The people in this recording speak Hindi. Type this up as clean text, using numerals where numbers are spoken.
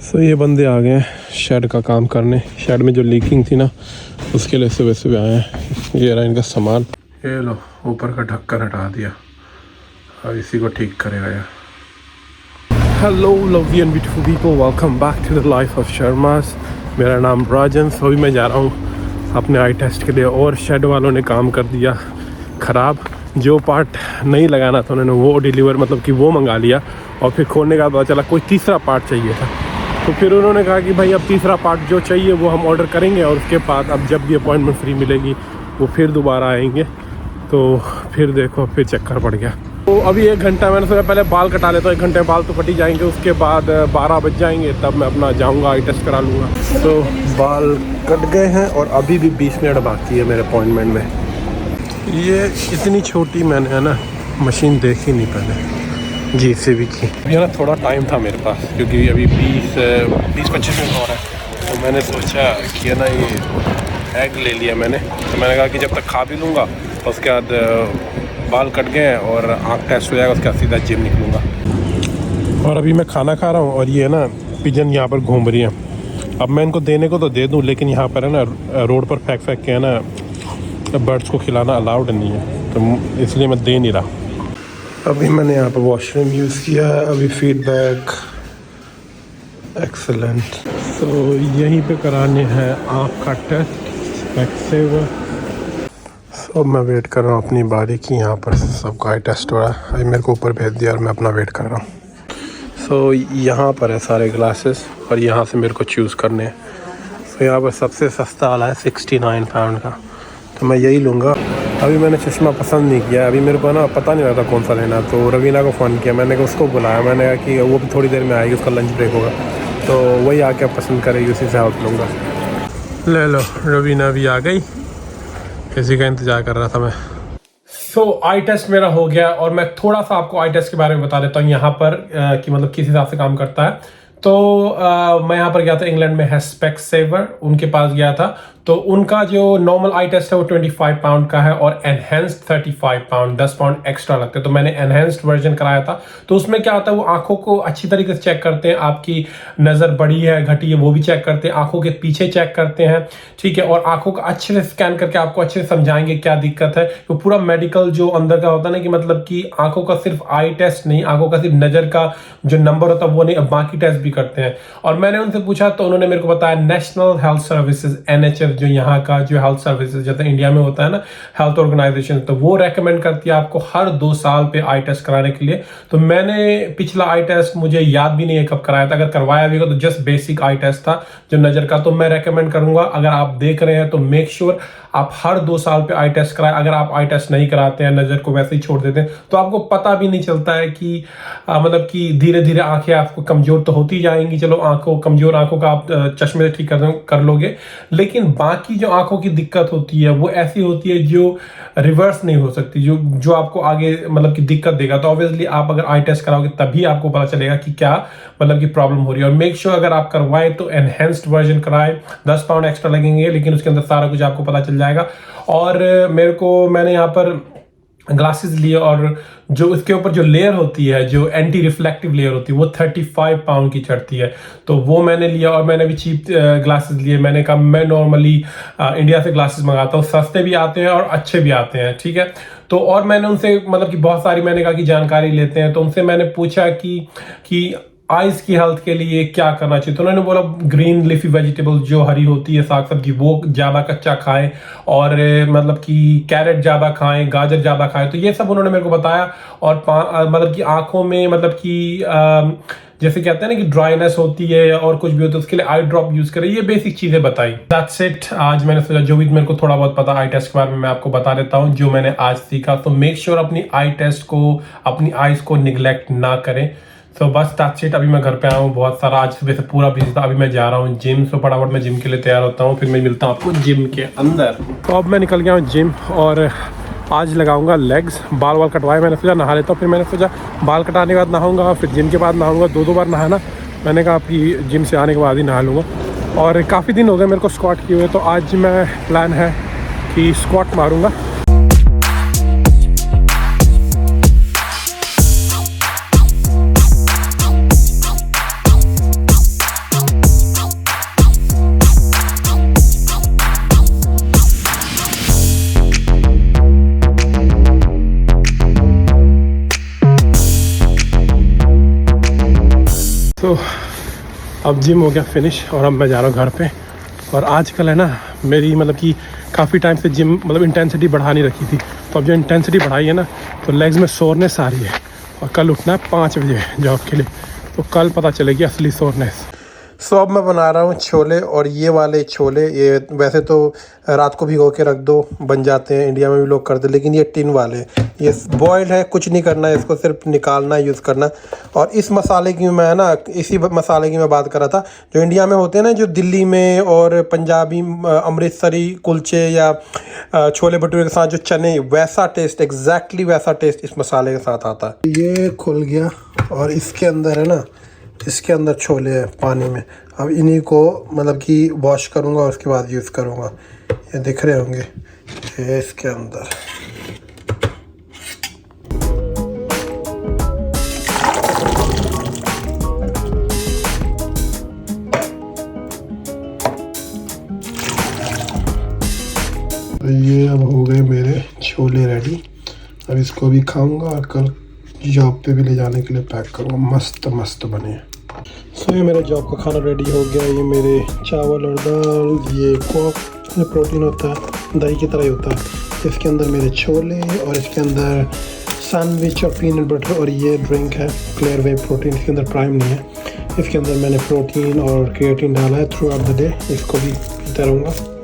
सो ये बंदे आ गए हैं शेड का काम करने। शेड में जो लीकिंग थी ना उसके लिए सुबह सुबह आए हैं। ये रहा इनका सामान। ये लो ऊपर का ढक्कन हटा दिया, अब इसी को ठीक करेगा यार। Hello lovely and beautiful people, welcome back to the life of Sharmas. मेरा नाम राजन। अभी मैं जा रहा हूँ अपने आई टेस्ट के लिए और शेड वालों ने काम कर दिया ख़राब। जो पार्ट नहीं लगाना था उन्होंने वो डिलीवर मतलब कि वो मंगा लिया और फिर खोलने का पता चला कोई तीसरा पार्ट चाहिए था। तो फिर उन्होंने कहा कि भाई अब तीसरा पार्ट जो चाहिए वो हम ऑर्डर करेंगे और उसके बाद अब जब भी अपॉइंटमेंट फ्री मिलेगी वो फिर दोबारा आएंगे। तो फिर देखो फिर चक्कर पड़ गया। तो अभी 1 घंटा मैंने सोचा पहले बाल कटा लेता हूँ। 1 घंटे बाल तो कट ही जाएंगे, उसके बाद 12 बज जाएंगे तब मैं अपना जाऊँगा आई टेस्ट करा लूँगा। तो बाल कट गए हैं और अभी भी 20 मिनट बाकी है मेरे अपॉइंटमेंट में। ये इतनी छोटी मैंने है ना मशीन देखी नहीं पहले JCB की। ये ना थोड़ा टाइम था मेरे पास क्योंकि अभी 20-25 मिनट हो रहा है। तो मैंने सोचा कि है ना ये एग ले लिया मैंने। तो मैंने कहा कि जब तक खा भी लूँगा उसके बाद बाल कट गए और आँख टेस्ट हो जाएगा, उसके बाद सीधा जिम निकलूँगा। और अभी मैं खाना खा रहा हूँ और ये ना पिजन यहाँ पर घूम रही है। अब मैं इनको देने को तो दे दूँ लेकिन यहाँ पर है ना रोड पर फेंक के है ना बर्ड्स को खिलाना अलाउड नहीं है, तो इसलिए मैं दे नहीं रहा। अभी मैंने यहाँ पर वॉशरूम यूज़ किया है। अभी फीडबैक एक्सेलेंट। तो यहीं पे कराने हैं आँख का टेस्ट स्पेक्सेवर। अब मैं वेट कर रहा हूँ अपनी बारी की। यहाँ पर सबका आई टेस्ट हो रहा है। अभी मेरे को ऊपर भेज दिया और मैं अपना वेट कर रहा हूँ। सो यहाँ पर है सारे ग्लासेस और यहाँ से मेरे को चूज़ करने हैं। सो यहाँ पर सबसे सस्ता वाला है 69 पाउंड का, तो मैं यही लूँगा। अभी मैंने चश्मा पसंद नहीं किया, अभी मेरे को ना पता नहीं रहता कौन सा लेना। तो रवीना को फ़ोन किया, मैंने उसको बुलाया, मैंने कहा कि वो भी थोड़ी देर में आएगी, उसका लंच ब्रेक होगा तो वही आके पसंद करेगी, उसी से हेल्प लूँगा। ले लो रवीना भी आ गई, किसी का इंतज़ार कर रहा था मैं। सो आई टेस्ट मेरा हो गया और मैं थोड़ा सा आपको आई टेस्ट के बारे में बता देता हूँ यहाँ पर कि मतलब किस हिसाब से काम करता है। तो मैं यहाँ पर गया था, इंग्लैंड में है स्पेक्सेवर, उनके पास गया था। तो उनका जो नॉर्मल आई टेस्ट है वो 25 पाउंड का है और एनहेंस्ड 35 पाउंड, 10 पाउंड एक्स्ट्रा लगते हैं। तो मैंने एनहेंस्ड वर्जन कराया था। तो उसमें क्या होता है, वो आंखों को अच्छी तरीके से चेक करते हैं, आपकी नज़र बड़ी है घटी है वो भी चेक करते हैं, आंखों के पीछे चेक करते हैं, ठीक है। और आंखों का अच्छे से स्कैन करके आपको अच्छे से समझाएंगे क्या दिक्कत है। वो पूरा मेडिकल जो अंदर का होता है ना कि मतलब कि आंखों का सिर्फ आई टेस्ट नहीं, आंखों का सिर्फ नज़र का जो नंबर होता है वो नहीं, अब बाकी टेस्ट भी करते हैं। और मैंने उनसे पूछा तो उन्होंने मेरे को बताया नेशनल हेल्थ सर्विसेज NHS, जो यहाँ का जो हेल्थ सर्विसेज जैसे इंडिया में होता है ना हेल्थ ऑर्गेनाइजेशन, तो वो रेकमेंड करती है आपको हर 2 साल पे आई टेस्ट कराने के लिए। तो मैंने पिछला आई टेस्ट मुझे याद भी नहीं है कब कराया था, अगर करवाया भी हो तो जस्ट बेसिक आई टेस्ट था जो नज़र का। तो मैं रेकमेंड करूंगा अगर आप देख रहे हैं तो मेक श्योर आप हर 2 साल पे आई टेस्ट कराएं। अगर आप आई टेस्ट नहीं कराते हैं, नज़र को वैसे ही छोड़ देते हैं, तो आपको पता भी नहीं चलता है कि मतलब कि धीरे धीरे आंखें आपको कमज़ोर तो होती जाएंगी। चलो कमज़ोर आंखों का आप चश्मे से ठीक कर लोगे, लेकिन बाकी जो आंखों की दिक्कत होती है वो ऐसी होती है जो रिवर्स नहीं हो सकती, जो आपको आगे मतलब कि दिक्कत देगा। तो ऑब्वियसली आप अगर आई टेस्ट कराओगे तभी आपको पता चलेगा कि क्या मतलब की प्रॉब्लम हो रही है। और मेक श्योर अगर आप करवाएं तो एनहेंस्ड वर्जन कराएं, 10 पाउंड एक्स्ट्रा लगेंगे लेकिन उसके अंदर सारा कुछ आपको पता चल जाएगा। और मैंने यहाँ पर ग्लासेस लिए और जो इसके ऊपर जो लेयर होती है, जो एंटी रिफ्लेक्टिव लेयर होती है, वो 35 पाउंड की चढ़ती है। तो वो मैंने लिया और मैंने भी चीप ग्लासेस लिए। मैंने कहा मैं नॉर्मली इंडिया से ग्लासेस मंगाता हूँ, सस्ते भी आते हैं और अच्छे भी आते हैं, ठीक है। तो और मैंने उनसे मतलब कि बहुत सारी मैंने कहा कि जानकारी लेते हैं, तो उनसे मैंने पूछा कि आइज की हेल्थ के लिए क्या करना चाहिए। तो उन्होंने बोला ग्रीन लीफी वेजिटेबल्स जो हरी होती है साग सब्जी वो ज़्यादा कच्चा खाएं और मतलब कि कैरेट ज़्यादा खाएं, गाजर ज़्यादा खाएं। तो ये सब उन्होंने मेरे को बताया। और मतलब कि आंखों में मतलब कि जैसे कहते हैं ना कि ड्राइनेस होती है और कुछ भी होता है, उसके लिए आई ड्रॉप यूज करें, ये बेसिक चीजें बताई। That's it. आज मैंने सोचा जो भी मेरे को थोड़ा बहुत पता आई टेस्ट के बारे में मैं आपको बता देता हूँ जो मैंने आज सीखा। तो मेक श्योर अपनी आई टेस्ट को, अपनी आईज को निगलेक्ट ना करें। तो बस दैट्स इट। अभी मैं घर पे आया हूँ, बहुत सारा आज सुबह से पूरा बिजी था। अभी मैं जा रहा हूँ जिम, तो फटाफट मैं जिम के लिए तैयार होता हूँ, फिर मैं मिलता हूँ आपको जिम के अंदर। तो अब मैं निकल गया हूँ जिम और आज लगाऊंगा लेग्स। बाल कटवाए, मैंने सोचा नहा लेता हूँ, फिर मैंने सोचा बाल कटाने के बाद नहाऊंगा, फिर जिम के बाद नहाऊंगा। 2 बार नहाना, मैंने कहा आपकी जिम से आने के बाद ही नहा लूँगा। और काफ़ी दिन हो गए मेरे को स्क्वाट किए हुए, तो आज मैं प्लान है कि स्क्वाट मारूँगा। अब जिम हो गया फिनिश और अब मैं जा रहा हूँ घर पे। और आजकल है ना मेरी मतलब कि काफ़ी टाइम से जिम मतलब इंटेंसिटी बढ़ा नहीं रखी थी, तो अब जो इंटेंसिटी बढ़ाई है ना तो लेग्स में सोरनेस आ रही है। और कल उठना है 5 बजे जॉब के लिए, तो कल पता चलेगी असली सोरनेस। सो अब मैं बना रहा हूँ छोले, और ये वाले छोले ये वैसे तो रात को भिगो के रख दो बन जाते हैं, इंडिया में भी लोग करते हैं, लेकिन ये टिन वाले ये बॉयल्ड है, कुछ नहीं करना है इसको, सिर्फ निकालना यूज़ करना। और इस मसाले की मैं ना इसी मसाले की मैं बात कर रहा था, जो इंडिया में होते हैं ना, जो दिल्ली में और पंजाबी अमृतसरी कुलचे या छोले भटूरे के साथ जो चने, वैसा टेस्ट, एग्जैक्टली वैसा टेस्ट इस मसाले के साथ आता है। ये खुल गया और इसके अंदर है ना, इसके अंदर छोले हैं पानी में। अब इन्हीं को मतलब कि वॉश करूँगा और उसके बाद यूज़ करूँगा। ये दिख रहे होंगे ये इसके अंदर। ये अब हो गए मेरे छोले रेडी। अब इसको भी खाऊंगा और कल जॉब पे भी ले जाने के लिए पैक करूँगा। मस्त मस्त बने। सो ये मेरा जॉब का खाना रेडी हो गया। ये मेरे चावल और दाल, ये कॉक में प्रोटीन होता है, दही की तरह ही होता है। इसके अंदर मेरे छोले और इसके अंदर सैंडविच और पीनट बटर, और ये ड्रिंक है क्लियर वे प्रोटीन, इसके अंदर प्राइम नहीं है। इसके अंदर मैंने प्रोटीन और क्रिएटिन डाला है थ्रू आउट द डे, इसको भी पीता रहूँगा।